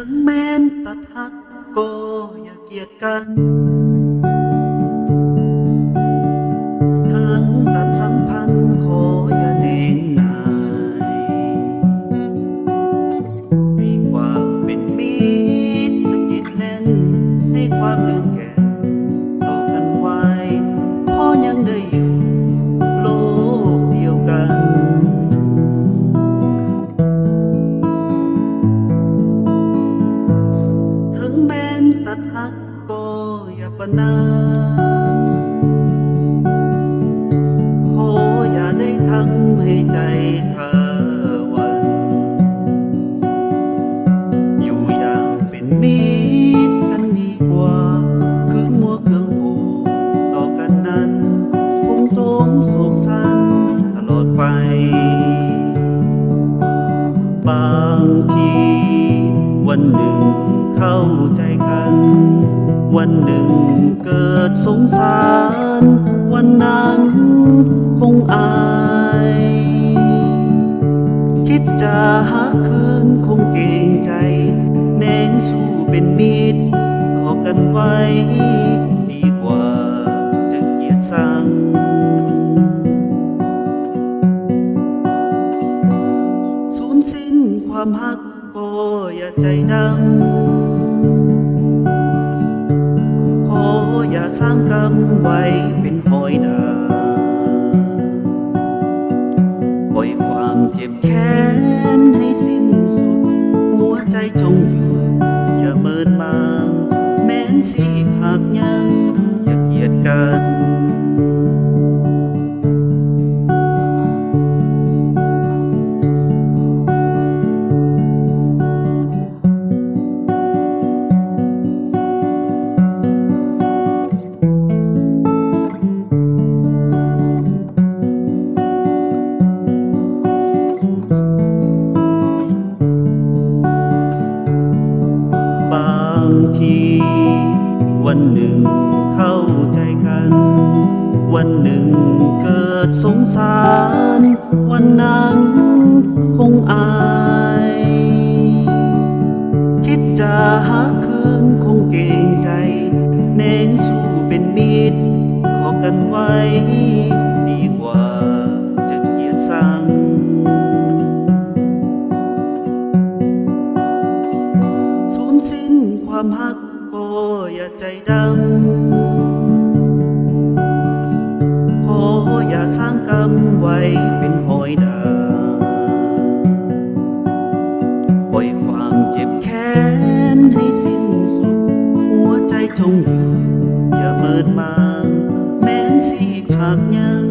ถึงแม้นตัดหักก็อย่าเกลียดกันถึงตัดสัมพันธ์ขออย่าเน่งนายมีความเป็นมิตรสะกิดเล่นให้ความลืมแก่ต่อกันไว้เพราะยังได้อยู่โลกเดียวกันแม้นตัดหักก็อย่าประนามขออย่าได้ทำให้ใจเธอวันอยู่อย่างเป็นมิตรกันดีกว่าคืนมัวเครื่องโผต่อกันนั้นคงโสมโศกสันตลอดไปบางทีวันหนึ่งเข้าใจกันวันหนึ่งเกิดสงสารวันนั้นคงอายคิดจะหาคืนคงเกรงใจแน่งสู้เป็นมิตรต่อกันไว้ดีกว่าจะเกลียดชังสูญสิ้นความฮักก็อย่าใจดำขออย่าสร้างกรรมไว้เป็นหอยดาปล่อยความเจ็บแค้นให้สิ้นสุดหัวใจจงอยู่อย่าเมินมางแม้นสิหากยังอย่าเกลียดกันบางทีวันหนึ่งเข้าใจกันวันหนึ่งเกิดสงสารวันนั้นคงอายคิดจะหาคืนคงเกรงใจแน่งสู้เป็นมิตรต่อกันไว้ดีกว่าจะเกลียดชังสูญสิ้นความฮักก็อย่าใจดำขออย่าสร้างกรรมไว้เป็นหอยดาปล่อยความเจ็บแค้นให้สิ้นสุดหัวใจจงอยู่อย่าเมินมางแม้นสิหากยัง